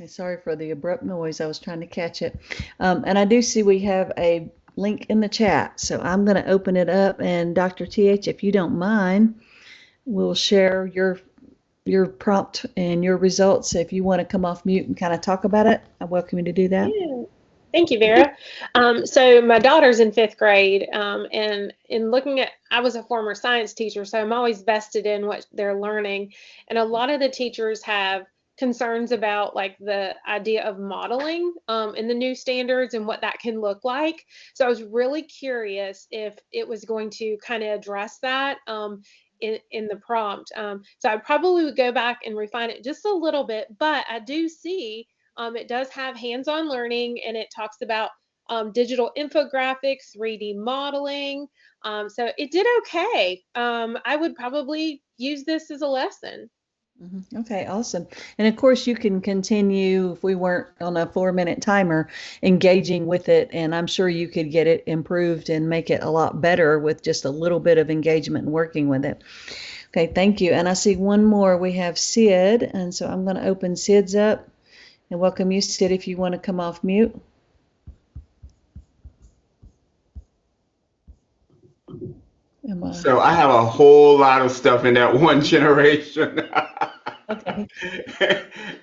Sorry for the abrupt noise. I was trying to catch it. And I do see we have a link in the chat. So I'm going to open it up. And Dr. TH, if you don't mind, we'll share your prompt and your results. If you want to come off mute and kind of talk about it, I welcome you to do that. Yeah. Thank you, Vera. So my daughter's in 5th grade, and in looking at, I was a former science teacher, so I'm always vested in what they're learning. And a lot of the teachers have concerns about like the idea of modeling in the new standards and what that can look like. So I was really curious if it was going to kind of address that in the prompt. So I probably would go back and refine it just a little bit, but I do see it does have hands-on learning, and it talks about digital infographics, 3D modeling. So it did okay. I would probably use this as a lesson. Okay, awesome. And of course, you can continue, if we weren't on a 4-minute timer, engaging with it. And I'm sure you could get it improved and make it a lot better with just a little bit of engagement and working with it. Okay, thank you. And I see one more. We have Sid. And so I'm going to open Sid's up and welcome you, Sid, if you want to come off mute. So I have a whole lot of stuff in that one generation. Okay.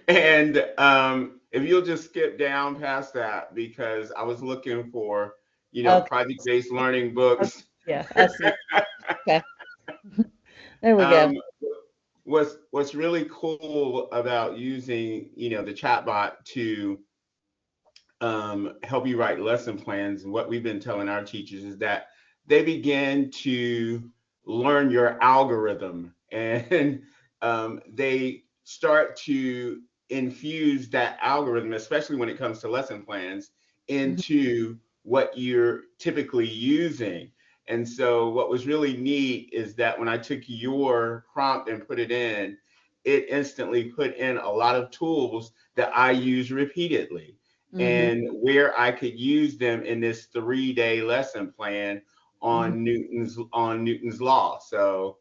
And if you'll just skip down past that, because I was looking for, Okay. project-based learning books. Yeah, I see. Okay. There we go. What's really cool about using, the chatbot to help you write lesson plans, and what we've been telling our teachers is that they begin to learn your algorithm, and they start to infuse that algorithm, especially when it comes to lesson plans, into what you're typically using. And so what was really neat is that when I took your prompt and put it in, it instantly put in a lot of tools that I use repeatedly, and where I could use them in this 3-day lesson plan on Newton's law. So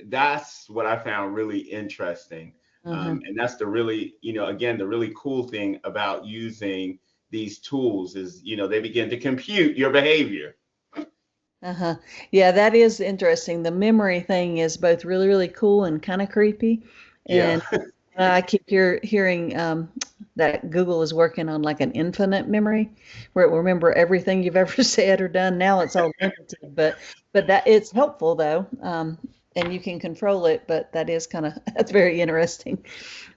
that's what I found really interesting. And that's the really, again, the really cool thing about using these tools is, they begin to compute your behavior. Yeah, that is interesting. The memory thing is both really, really cool and kind of creepy. And Yeah. I keep hearing that Google is working on like an infinite memory, where it will remember everything you've ever said or done. Now it's all limited, but that it's helpful though, and you can control it. But that is that's very interesting.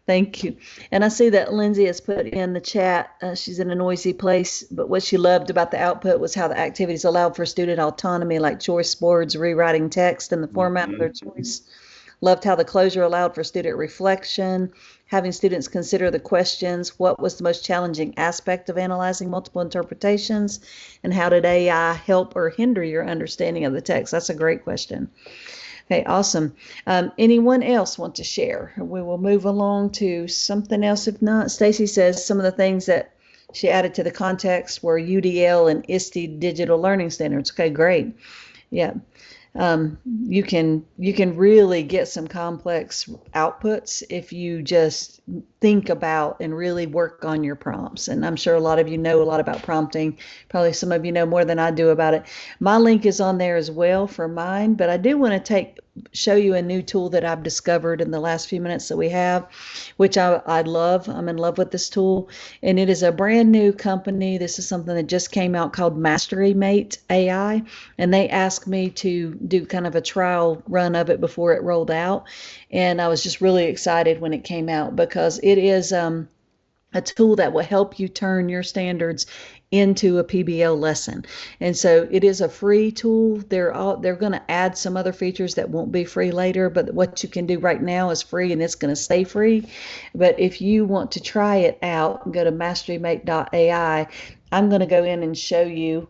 Thank you. And I see that Lindsay has put in the chat, she's in a noisy place, but what she loved about the output was how the activities allowed for student autonomy, like choice boards, rewriting text in the format of their choice. Loved how the closure allowed for student reflection, having students consider the questions, what was the most challenging aspect of analyzing multiple interpretations, and how did AI help or hinder your understanding of the text? That's a great question. Okay, awesome. Anyone else want to share? We will move along to something else. If not, Stacy says some of the things that she added to the context were UDL and ISTE digital learning standards. Okay, great. Yeah. you can really get some complex outputs if you just think about and really work on your prompts. And I'm sure a lot of you know a lot about prompting. Probably some of you know more than I do about it. My link is on there as well for mine, but I do want to show you a new tool that I've discovered in the last few minutes that we have, which I love. I'm in love with this tool, and it is a brand new company. This is something that just came out called MasteryMate AI, and they asked me to do kind of a trial run of it before it rolled out, and I was just really excited when it came out because it is a tool that will help you turn your standards into a PBL lesson. And so it is a free tool. They're going to add some other features that won't be free later, but what you can do right now is free and it's going to stay free. But if you want to try it out, go to masterymate.ai. I'm going to go in and show you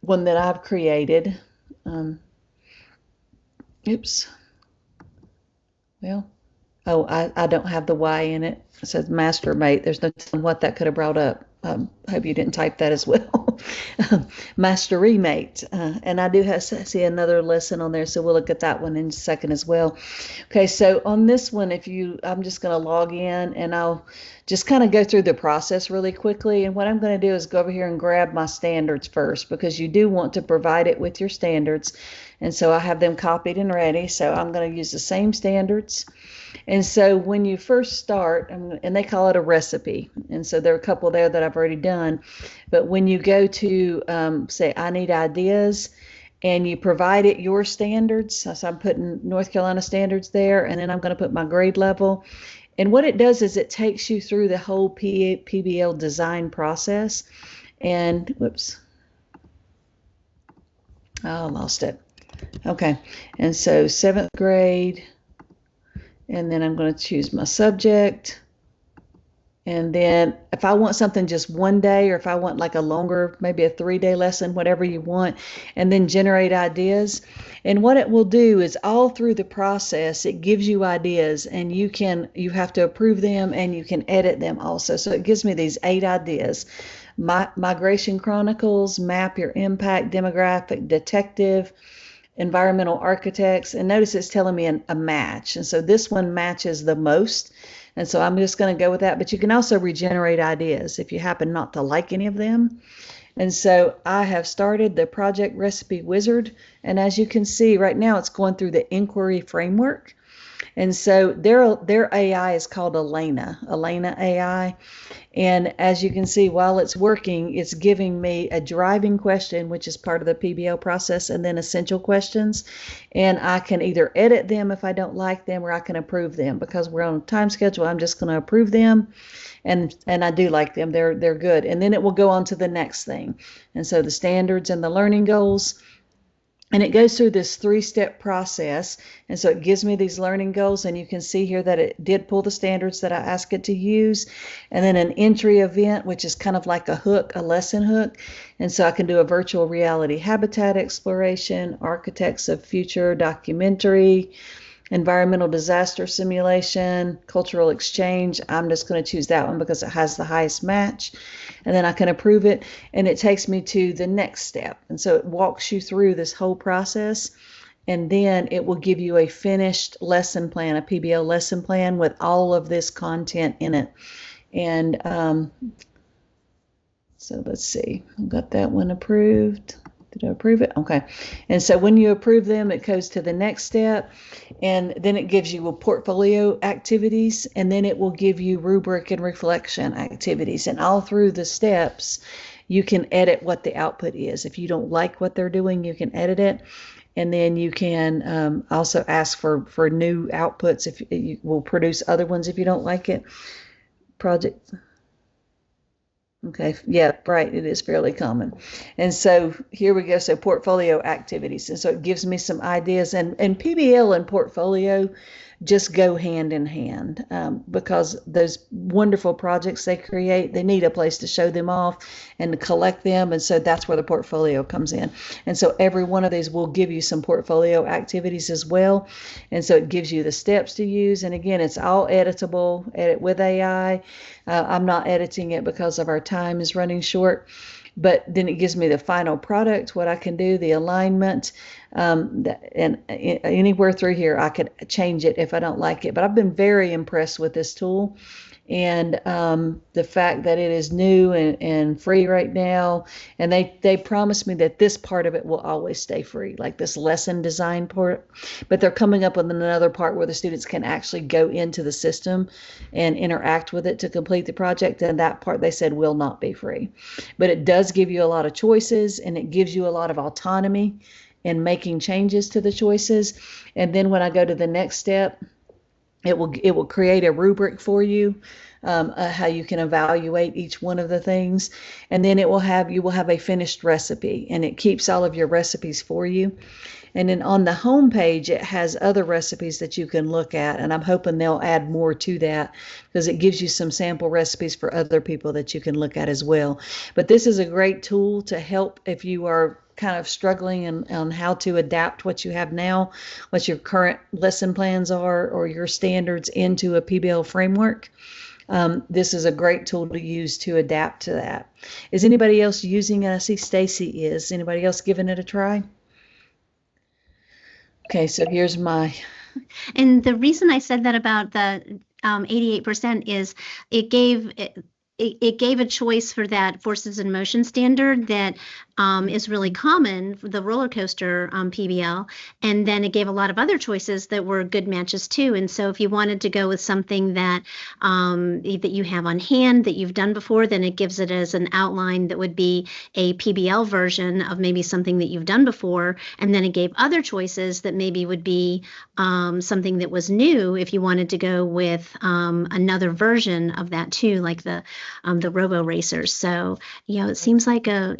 one that I've created. Oops. Well, oh, I don't have the Y in it. It says MasterMate. There's no telling what that could have brought up. I hope you didn't type that as well. MasteryMate. And I do see another lesson on there, so we'll look at that one in a second as well. Okay, so on this one, I'm just going to log in and I'll just kind of go through the process really quickly. And what I'm going to do is go over here and grab my standards first, because you do want to provide it with your standards. And so I have them copied and ready. So I'm going to use the same standards. And so when you first start, and they call it a recipe, and so there are a couple there that I've already done, but when you go to say, I need ideas, and you provide it your standards, so I'm putting North Carolina standards there, and then I'm going to put my grade level. And what it does is it takes you through the whole PBL design process. And whoops, I lost it. Okay, and so 7th grade. And then I'm going to choose my subject. And then if I want something just one day, or if I want like a longer, maybe a 3-day lesson, whatever you want, and then generate ideas. And what it will do is all through the process, it gives you ideas, and you have to approve them and you can edit them also. So it gives me these 8 ideas. Migration Chronicles, Map Your Impact, Demographic, Detective, Environmental Architects, and notice it's telling me a match, and so this one matches the most, and so I'm just going to go with that. But you can also regenerate ideas if you happen not to like any of them. And so I have started the project recipe wizard, and as you can see right now, it's going through the inquiry framework. And so their AI is called Elena AI. And as you can see, while it's working, it's giving me a driving question, which is part of the PBL process, and then essential questions. And I can either edit them if I don't like them, or I can approve them. Because we're on a time schedule, I'm just going to approve them. And I do like them. They're good. And then it will go on to the next thing. And so the standards and the learning goals. And it goes through this 3-step process. And so it gives me these learning goals. And you can see here that it did pull the standards that I asked it to use. And then an entry event, which is kind of like a hook, a lesson hook. And so I can do a virtual reality habitat exploration, architects of future documentary, environmental disaster simulation, cultural exchange. I'm just going to choose that one because it has the highest match. And then I can approve it, and it takes me to the next step. And so it walks you through this whole process, and then it will give you a finished lesson plan, a PBL lesson plan with all of this content in it. And so let's see, I've got that one approved. Did I approve it? Okay. And so when you approve them, it goes to the next step, and then it gives you a portfolio activities, and then it will give you rubric and reflection activities. And all through the steps, you can edit what the output is. If you don't like what they're doing, you can edit it. And then you can also ask for new outputs. If you will produce other ones if you don't like it. Project. Okay, yeah, right, it is fairly common. And so here we go, so portfolio activities. And so it gives me some ideas, and PBL and portfolio just go hand in hand because those wonderful projects they create, they need a place to show them off and to collect them. And so that's where the portfolio comes in. And so every one of these will give you some portfolio activities as well. And so it gives you the steps to use. And again, it's all editable, edit with AI. I'm not editing it because of our time is running short. but then it gives me the final product, what I can do, the alignment, and anywhere through here I could change it if I don't like it. But I've been very impressed with this tool, and the fact that it is new and free right now, and they promised me that this part of it will always stay free, like this lesson design part, but they're coming up with another part where the students can actually go into the system and interact with it to complete the project, and that part they said will not be free. But it does give you a lot of choices, and it gives you a lot of autonomy in making changes to the choices. And then when I go to the next step, it will create a rubric for you, how you can evaluate each one of the things, and then you will have a finished recipe, and it keeps all of your recipes for you. And then on the home page, it has other recipes that you can look at, and I'm hoping they'll add more to that, because it gives you some sample recipes for other people that you can look at as well. But this is a great tool to help if you are kind of struggling on how to adapt what you have now, what your current lesson plans are, or your standards into a PBL framework. This is a great tool to use to adapt to that. Is anybody else using it? I see Stacy is. Anybody else giving it a try? Okay, so here's my. And the reason I said that about the 88% is it gave a choice for that forces in motion standard that is really common for the roller coaster PBL, and then it gave a lot of other choices that were good matches too. And so if you wanted to go with something that that you have on hand that you've done before, then it gives it as an outline that would be a PBL version of maybe something that you've done before, and then it gave other choices that maybe would be something that was new if you wanted to go with another version of that too, like the robo racers. So it seems like a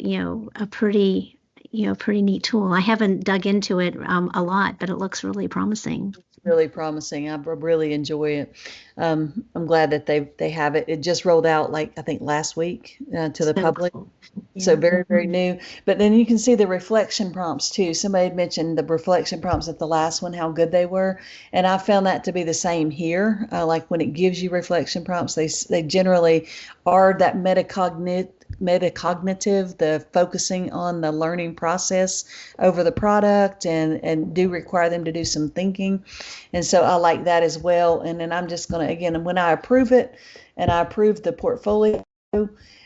pretty neat tool. I haven't dug into it a lot, but it looks really promising. Really promising. I really enjoy it. I'm glad that they have it. It just rolled out, like, I think last week to the public. Cool. Yeah. So very, very new. But then you can see the reflection prompts too. Somebody had mentioned the reflection prompts at the last one, how good they were. And I found that to be the same here. Like when it gives you reflection prompts, they generally are that metacognitive, the focusing on the learning process over the product, and do require them to do some thinking. And so I like that as well. And then I'm just going to, again, when I approve it and I approve the portfolio,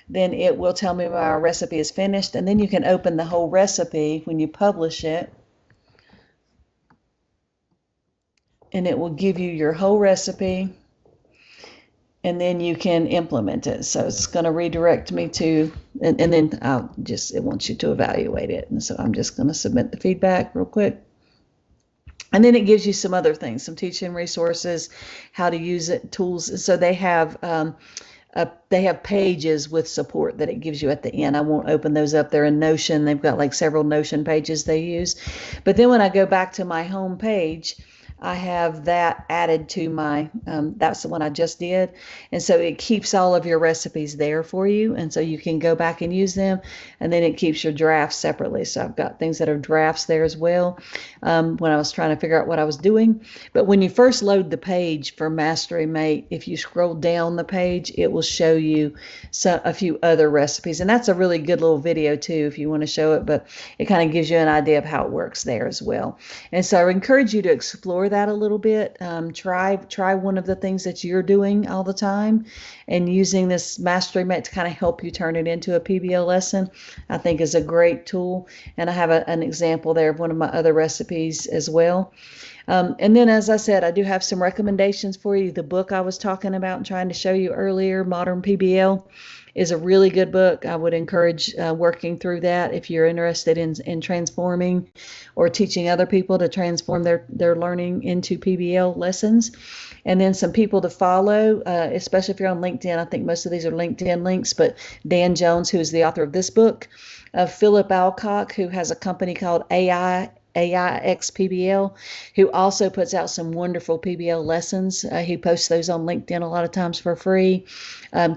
then it will tell me my recipe is finished. And then you can open the whole recipe when you publish it, and it will give you your whole recipe, and then you can implement it. So it's going to redirect me to, and then it wants you to evaluate it. And so I'm just going to submit the feedback real quick. And then it gives you some other things, some teaching resources, how to use it, tools. So they have pages with support that it gives you at the end. I won't open those up. They're in Notion. They've got like several Notion pages they use. But then when I go back to my home page, I have that added to my, that's the one I just did. And so it keeps all of your recipes there for you. And so you can go back and use them. And then it keeps your drafts separately. So I've got things that are drafts there as well, when I was trying to figure out what I was doing. But when you first load the page for Mastery Mate, if you scroll down the page, it will show you a few other recipes. And that's a really good little video too, if you want to show it. But it kind of gives you an idea of how it works there as well. And so I encourage you to explore that a little bit. Try one of the things that you're doing all the time, and using this Mastery Mate to kind of help you turn it into a PBL lesson, I think is a great tool. And I have an example there of one of my other recipes as well. And then, as I said, I do have some recommendations for you. The book I was talking about and trying to show you earlier, Modern PBL, is a really good book. I would encourage working through that if you're interested in transforming or teaching other people to transform their learning into PBL lessons. And then some people to follow, especially if you're on LinkedIn. I think most of these are LinkedIn links, but Dan Jones, who is the author of this book, Philip Alcock, who has a company called AI AIXPBL, who also puts out some wonderful PBL lessons. He posts those on LinkedIn a lot of times for free.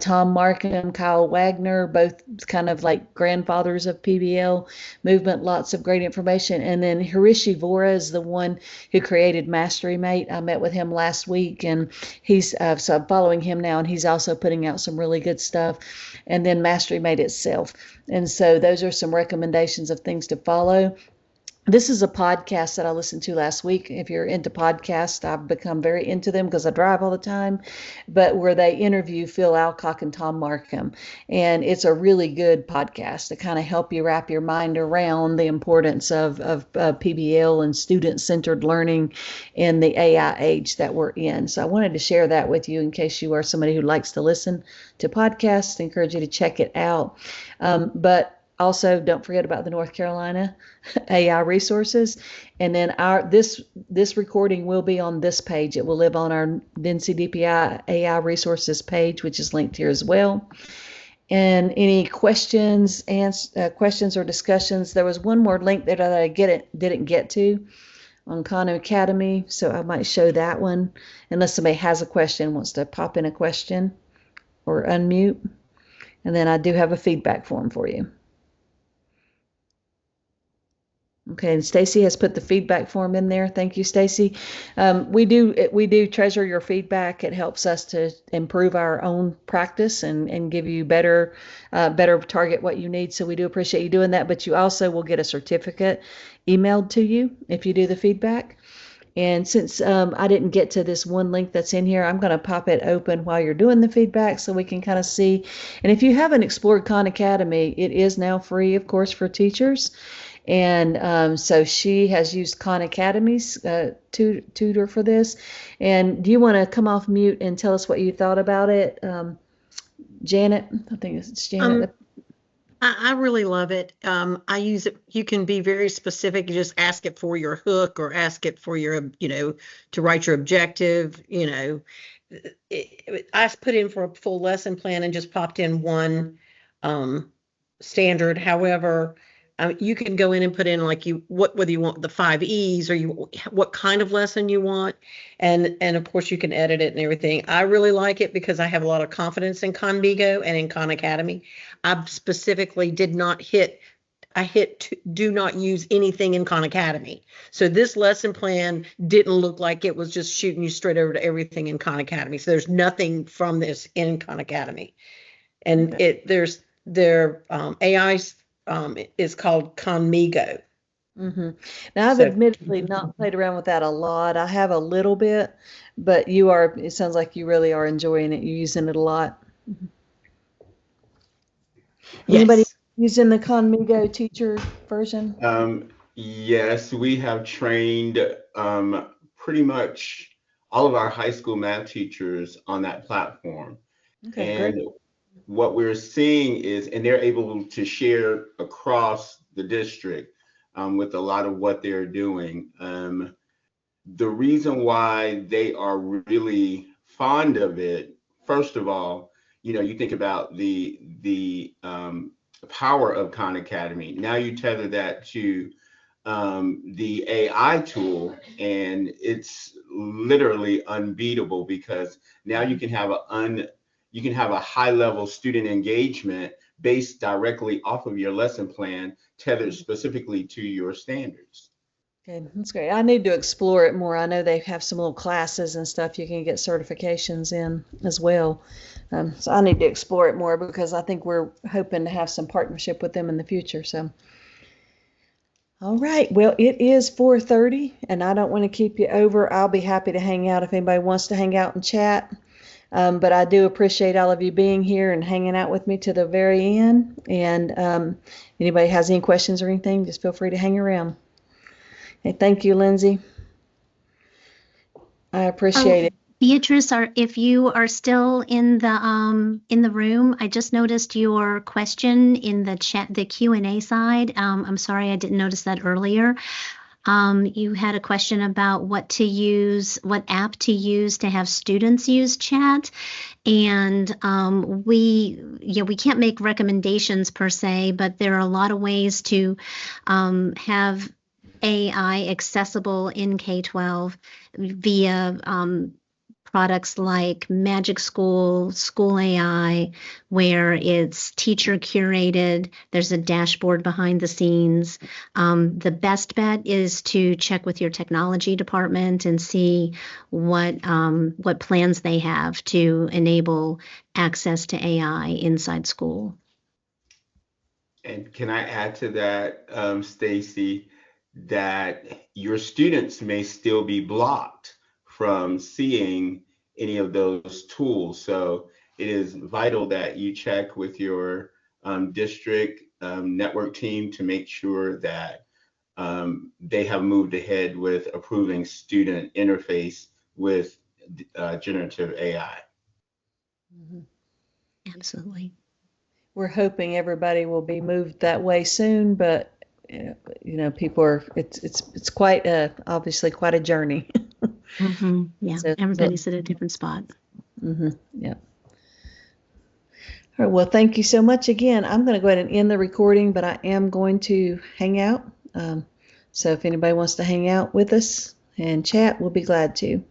Tom Markham, Kyle Wagner, both kind of like grandfathers of PBL movement, lots of great information. And then Harishi Vora is the one who created Mastery Mate. I met with him last week, and he's so I'm following him now, and he's also putting out some really good stuff. And then Mastery Mate itself. And so those are some recommendations of things to follow. This is a podcast that I listened to last week. If you're into podcasts, I've become very into them because I drive all the time, but where they interview Phil Alcock and Tom Markham. And it's a really good podcast to kind of help you wrap your mind around the importance of PBL and student-centered learning in the AI age that we're in. So I wanted to share that with you in case you are somebody who likes to listen to podcasts. I encourage you to check it out. But also, don't forget about the North Carolina AI resources. And then this recording will be on this page. It will live on our NCDPI AI resources page, which is linked here as well. And any questions or discussions? There was one more link there that I didn't get to on Khan Academy, so I might show that one unless somebody has a question, wants to pop in a question or unmute. And then I do have a feedback form for you. Okay, and Stacy has put the feedback form in there. Thank you, Stacy. We do treasure your feedback. It helps us to improve our own practice and give you better target what you need. So we do appreciate you doing that. But you also will get a certificate emailed to you if you do the feedback. And since I didn't get to this one link that's in here, I'm going to pop it open while you're doing the feedback so we can kind of see. And if you haven't explored Khan Academy, it is now free, of course, for teachers. And so she has used Khan Academy's tutor for this. And do you want to come off mute and tell us what you thought about it? Janet, I think it's Janet. I really love it. I use it. You can be very specific. You just ask it for your hook or ask it for your, to write your objective. I put in for a full lesson plan and just popped in one standard. However, you can go in and put in whether you want the 5 E's or what kind of lesson you want, and of course you can edit it and everything. I really like it because I have a lot of confidence in Conmigo and in Khan Academy. I specifically did not hit do not use anything in Khan Academy. So this lesson plan didn't look like it was just shooting you straight over to everything in Khan Academy. So there's nothing from this in Khan Academy, and Okay. their AI is called Conmigo. Mm-hmm. Now, I've admittedly not played around with that a lot. I have a little bit, but it sounds like you really are enjoying it. You're using it a lot. Yes. Anybody using the Conmigo teacher version? Yes, we have trained pretty much all of our high school math teachers on that platform. Okay, And great. what we're seeing is, and they're able to share across the district with a lot of what they're doing. The reason why they are really fond of it, first of all, you think about the power of Khan Academy. Now you tether that to the AI tool, and it's literally unbeatable because now you can have a high level student engagement based directly off of your lesson plan, tethered specifically to your standards. Okay, that's great. I need to explore it more. I know they have some little classes and stuff you can get certifications in as well. So I need to explore it more because I think we're hoping to have some partnership with them in the future. So, all right. Well, it is 4:30 and I don't want to keep you over. I'll be happy to hang out if anybody wants to hang out and chat. But I do appreciate all of you being here and hanging out with me to the very end. And anybody has any questions or anything, just feel free to hang around. Hey, thank you, Lindsay. I appreciate it. Beatrice, if you are still in the room, I just noticed your question in the chat, the Q&A side. I'm sorry I didn't notice that earlier. You had a question about what app to use to have students use chat. And we can't make recommendations per se, but there are a lot of ways to have AI accessible in K-12 via products like Magic School, School AI, where it's teacher curated. There's a dashboard behind the scenes. The best bet is to check with your technology department and see what plans they have to enable access to AI inside school. And can I add to that, Stacy, that your students may still be blocked from seeing any of those tools. So it is vital that you check with your district network team to make sure that they have moved ahead with approving student interface with generative AI. Absolutely. We're hoping everybody will be moved that way soon, but people are. It's quite obviously quite a journey. Yeah, So- everybody's at a different spot. Yeah. All right. Well, thank you so much again. I'm going to go ahead and end the recording, but I am going to hang out. So if anybody wants to hang out with us and chat, we'll be glad to.